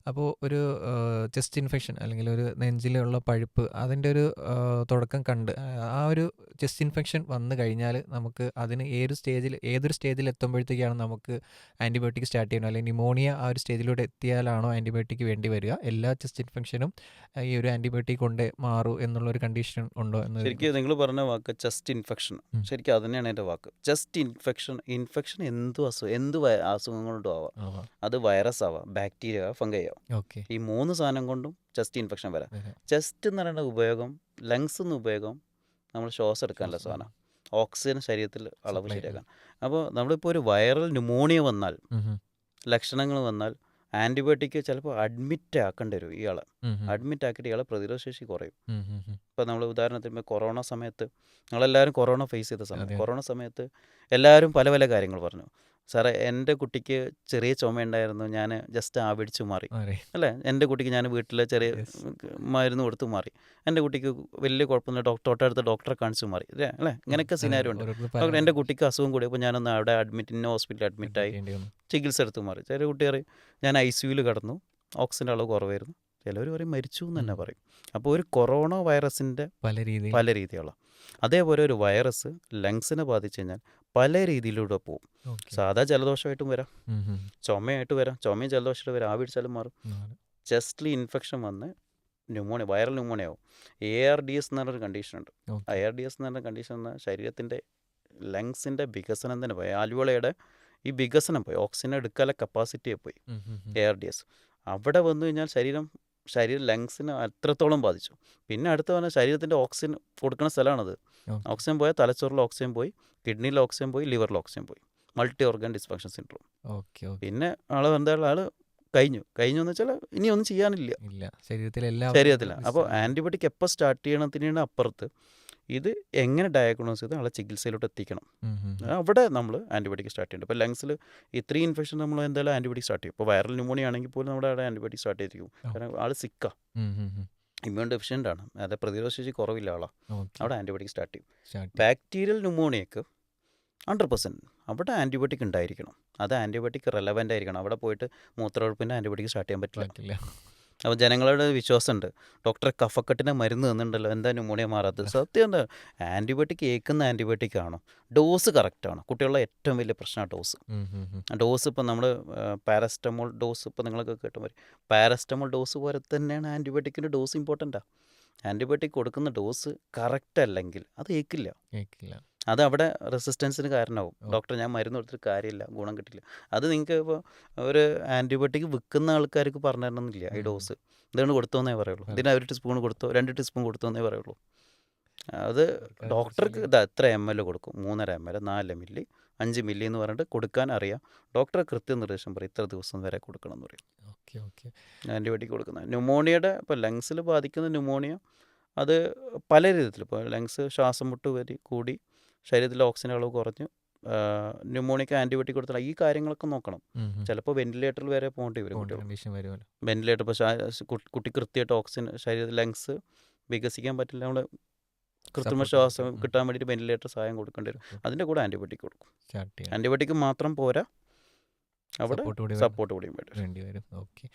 അപ്പോൾ ഒരു chest infection അല്ലെങ്കിൽ ഒരു നെഞ്ചിലുള്ള പഴുപ്പ് അതിൻ്റെ ഒരു തുടക്കം കണ്ട് ആ ഒരു ചെസ്റ്റ് ഇൻഫെക്ഷൻ വന്നു കഴിഞ്ഞാൽ നമുക്ക് അതിന് ഏതൊരു സ്റ്റേജിൽ എത്തുമ്പോഴത്തേക്കാണ് നമുക്ക് ആൻറ്റിബയോട്ടിക് സ്റ്റാർട്ട് ചെയ്യണം, അല്ലെങ്കിൽ ന്യൂമോണിയ ആ ഒരു സ്റ്റേജിലൂടെ എത്തിയാലാണോ ആൻറ്റിബയോട്ടിക് വേണ്ടി വരിക? എല്ലാ ചെസ്റ്റ് ഇൻഫെക്ഷനും ഈ ഒരു ആൻറ്റിബയോട്ടിക് കൊണ്ടേ മാറൂ എന്നുള്ളൊരു കണ്ടീഷൻ ഉണ്ടോ എന്നതിനെ ശരിക്കും കുറിച്ച്? നിങ്ങൾ പറഞ്ഞ വാക്ക് ചെസ്റ്റ് ഇൻഫെക്ഷൻ, ഉം. ശരിക്കും അത് തന്നെയാണ് എൻ്റെ വാക്ക്. ചെസ്റ്റ് ഇൻഫെക്ഷൻ, ഇൻഫെക്ഷൻ എന്ത് അസുഖങ്ങളുണ്ടും ആവാം. ആവാം. അത് വൈറസ് ആവാം, ബാക്ടീരിയ ആവാം, ഫംഗൈ ആവാം. ഓക്കെ. ഈ 3 സാധനം കൊണ്ടും ചെസ്റ്റ് ഇൻഫെക്ഷൻ വരാം. വരാം. ചെസ്റ്റ് എന്ന് പറയുന്ന ഉപയോഗം, ലങ്സ് എന്ന ഉപയോഗം നമ്മൾ ശ്വാസം എടുക്കാനുള്ള ശ്വാസം. സാധനം, ഓക്സിജൻ ശരീരത്തിൽ അളവ് സപ്ലൈ. ശരിയാക്കാൻ. അപ്പോൾ നമ്മളിപ്പോൾ ഒരു വൈറൽ ന്യൂമോണിയ വന്നാൽ, ലക്ഷണങ്ങൾ വന്നാൽ ആൻറ്റിബയോട്ടിക് ചിലപ്പോൾ അഡ്മിറ്റ് ആക്കേണ്ടി വരും ഇയാളെ. അഡ്മിറ്റ് ആക്കിയിട്ട് ഇയാളെ പ്രതിരോധശേഷി കുറയും. ഇപ്പോൾ നമ്മൾ ഉദാഹരണത്തിന് ഇപ്പോൾ കൊറോണ സമയത്ത് ഞങ്ങളെല്ലാവരും കൊറോണ ഫേസ് ചെയ്ത സമയം. അതെ. കൊറോണ സമയത്ത് എല്ലാവരും പല പല കാര്യങ്ങൾ പറഞ്ഞു. സാറേ എൻ്റെ കുട്ടിക്ക് ചെറിയ ചുമയുണ്ടായിരുന്നു, ഞാൻ ജസ്റ്റ് ആവിടിച്ചു മാറി. അതെ. അല്ലേ, എൻ്റെ കുട്ടിക്ക് ഞാൻ വീട്ടിൽ ചെറിയ Yes. മരുന്ന് കൊടുത്ത് മാറി. എൻ്റെ കുട്ടിക്ക് വലിയ കുഴപ്പമൊന്നുമില്ല, തൊട്ടടുത്ത ഡോക്ടറെ കാണിച്ചു മാറി. അല്ലേ, ഇങ്ങനെയൊക്കെ അതെ. സിനാരിയോ ഉണ്ട്. ഓരോരുത്തർ ഡോക്ടർ എൻ്റെ പല കുട്ടിക്ക് അസുഖം കൂടിയപ്പോൾ ഞാനൊന്ന് അവിടെ ഇന്ന ഹോസ്പിറ്റലിൽ അഡ്മിറ്റായി, ചെയ്യേണ്ടി വന്നു. ചികിത്സ എടുത്ത് മാറി. ചില കുട്ടി പറയും ഞാൻ ICUവിൽ കിടന്നു, ഓക്സിജൻ്റെ അളവ് കുറവായിരുന്നു. ചിലവർ പറയും മരിച്ചു എന്ന് തന്നെ പറയും. അപ്പോൾ ഒരു കൊറോണ വൈറസിൻ്റെ പല രീതിയിൽ. പല രീതികളാണ്. അതേപോലെ ഒരു വൈറസ് ലങ്സിനെ ബാധിച്ചു കഴിഞ്ഞാൽ പല രീതിയിലൂടെ പോകും. ഓക്കെ. സാധാ ജലദോഷമായിട്ടും വരാം, ഉം. ചുമയായിട്ട് വരാം, ചുമയും ജലദോഷമായിട്ട് വരാം, ആവിടിച്ചാലും മാറും. മാറും. ചെസ്റ്റിൽ ഇൻഫെക്ഷൻ വന്ന് ന്യൂമോണിയ, വൈറൽ ന്യൂമോണിയ ആവും. ARDS എന്ന് പറഞ്ഞൊരു കണ്ടീഷനുണ്ട്. ഓക്കെ. ARDS എന്ന് പറഞ്ഞ കണ്ടീഷൻ എന്നാൽ ശരീരത്തിൻ്റെ ലങ്സിൻ്റെ വികസനം തന്നെ പോയി, ആൽവിയോളയുടെ ഈ വികസനം പോയി, ഓക്സിജൻ എടുക്കാനുള്ള കപ്പാസിറ്റിയെ പോയി. ARDS അവിടെ വന്നു കഴിഞ്ഞാൽ ശരീരം ലങ്സിന് അത്രത്തോളം ബാധിച്ചു. പിന്നെ അടുത്ത പറഞ്ഞാൽ ശരീരത്തിൻ്റെ ഓക്സിജൻ കൊടുക്കുന്ന സ്ഥലമാണത്. ഓക്കെ. ഓക്സിജൻ പോയാൽ തലച്ചോറിൽ ഓക്സിജൻ പോയി, കിഡ്നിയിൽ ഓക്സിജൻ പോയി, ലിവറിൽ ഓക്സിജൻ പോയി. Multi organ dysfunction syndrome. Okay. Okay. പിന്നെ ആൾ കഴിഞ്ഞു എന്ന് വെച്ചാൽ ഇനി ഒന്നും ചെയ്യാനില്ല ഇല്ല. ശരീരത്തിലെ എല്ലാ ശരീരത്തിലാണ്. അപ്പോൾ ആൻറ്റിബയോട്ടിക് എപ്പോൾ സ്റ്റാർട്ട് ചെയ്യണത്തിനാണ് അപ്പുറത്ത് ഇത് എങ്ങനെ ഡയഗ്നോസ് ചെയ്ത് ആളെ ചികിത്സയിലോട്ട് എത്തിക്കണം. അവിടെ നമ്മൾ ആൻറ്റിബയോട്ടിക് സ്റ്റാർട്ട് ചെയ്യേണ്ടത്. ഇപ്പോൾ ലങ്സിൽ ഇത്രയും ഇൻഫെക്ഷൻ നമ്മൾ എന്തായാലും ആൻറ്റിബയോട്ടിക് സ്റ്റാർട്ട് ചെയ്യും. ഇപ്പോൾ വൈറൽ ന്യൂമോണിയ ആണെങ്കിൽ പോലും നമ്മുടെ അവിടെ ആൻറ്റിബയോട്ടിക് സ്റ്റാർട്ട് ചെയ്തിരിക്കും. കാരണം ആൾ സിക്കാണ്, ഇമ്മ്യൂൺ ഡെഫിഷ്യൻ്റ് ആണ്, അതായത് പ്രതിരോധശേഷി കുറവില്ല ആളാണ്. അവിടെ ആൻറ്റിബയോട്ടിക് സ്റ്റാർട്ട് ചെയ്യും. ബാക്ടീരിയൽ ന്യൂമോണിയക്ക് 100% അവിടെ ആൻറ്റിബയോട്ടിക് ഉണ്ടായിരിക്കണം. അത് ആൻറ്റിബയോട്ടിക് റെലവൻ്റ് ആയിരിക്കണം. അവിടെ പോയിട്ട് മൂത്രമൊഴുപ്പിൻ്റെ ആൻറ്റിബയോട്ടിക് സ്റ്റാർട്ട് ചെയ്യാൻ പറ്റില്ല. അപ്പോൾ ജനങ്ങളുടെ വിശ്വാസമുണ്ട്, ഡോക്ടറെ കഫക്കെട്ടിൻ്റെ മരുന്ന് തന്നിട്ടുണ്ടല്ലോ, എന്താ ന്യൂമോണിയ മാറാത്തത്? സത്യം എന്താ, ആൻറ്റിബയോട്ടിക് ഏക്കുന്ന ആൻറ്റിബയോട്ടിക് ആണോ, ഡോസ് കറക്റ്റാണോ? കുട്ടികളുടെ ഏറ്റവും വലിയ പ്രശ്നമാണ് ഡോസ്. ഇപ്പോൾ നമ്മൾ പാരസ്റ്റമോൾ ഡോസ്, ഇപ്പോൾ നിങ്ങളൊക്കെ കേട്ടുമ്പോൾ പാരസ്റ്റമോൾ ഡോസ് പോലെ തന്നെയാണ് ആൻറ്റിബയോട്ടിക്കിൻ്റെ ഡോസ് ഇമ്പോർട്ടൻ്റാണ്. ആൻറ്റിബയോട്ടിക് കൊടുക്കുന്ന ഡോസ് കറക്റ്റ് അല്ലെങ്കിൽ അത് ഏക്കില്ല. അത് അവിടെ റെസിസ്റ്റൻസിന് കാരണമാവും. ഡോക്ടർ ഞാൻ മരുന്ന് കൊടുത്തിട്ട് കാര്യമില്ല, ഗുണം കിട്ടില്ല. അത് നിങ്ങൾക്ക് ഇപ്പോൾ ഒരു ആൻറ്റിബയോട്ടിക് വിൽക്കുന്ന ആൾക്കാർക്ക് പറഞ്ഞു തരണമെന്നില്ല. ഈ ഡോസ് ഇതാണ് കൊടുത്തോന്നേ പറയുള്ളൂ, ഇതിന് 1 ടീസ്പൂൺ കൊടുത്തോ 2 ടീസ്പൂൺ കൊടുത്തോന്നേ പറയുള്ളൂ. അത് ഡോക്ടർക്ക് എത്ര ml കൊടുക്കും, 3.5 ml, 4 മില്ലി, 5 മില്ലി എന്ന് പറഞ്ഞിട്ട് കൊടുക്കാൻ അറിയാം. ഡോക്ടറെ കൃത്യനിർദ്ദേശം പറയും, ഇത്ര ദിവസം വരെ കൊടുക്കണം എന്ന് പറയും ആൻറ്റിബയോട്ടിക് കൊടുക്കുന്നത്. ന്യൂമോണിയയുടെ ഇപ്പോൾ ലങ്സിൽ ബാധിക്കുന്ന ന്യൂമോണിയ അത് പല രീതിയിൽ, ഇപ്പോൾ ലങ്സ് ശ്വാസം മുട്ട് കൂടി ശരീരത്തിലെ ഓക്സിജൻ അളവ് കുറഞ്ഞു ന്യൂമോണിയക്ക് ആൻറ്റിബയോട്ടിക് കൊടുത്താൽ ഈ കാര്യങ്ങളൊക്കെ നോക്കണം. ചിലപ്പോൾ വെന്റിലേറ്ററിൽ വരെ പോകേണ്ടി വരും കുട്ടികൾ. വെന്റിലേറ്റർ ഇപ്പോൾ കുട്ടി കൃത്യമായിട്ട് ഓക്സിജൻ ശരീരത്തിൽ ലങ്സ് വികസിക്കാൻ പറ്റില്ല, നമ്മൾ കൃത്രിമ ശ്വാസം കിട്ടാൻ വേണ്ടിയിട്ട് വെന്റിലേറ്റർ സഹായം കൊടുക്കേണ്ടി വരും. അതിൻ്റെ കൂടെ ആൻറ്റിബയോട്ടിക് കൊടുക്കും. ആൻറ്റിബയോട്ടിക് മാത്രം പോരാ, അവിടെ സപ്പോർട്ട് കൂടിയും വേണ്ടി വരും. ഓക്കെ.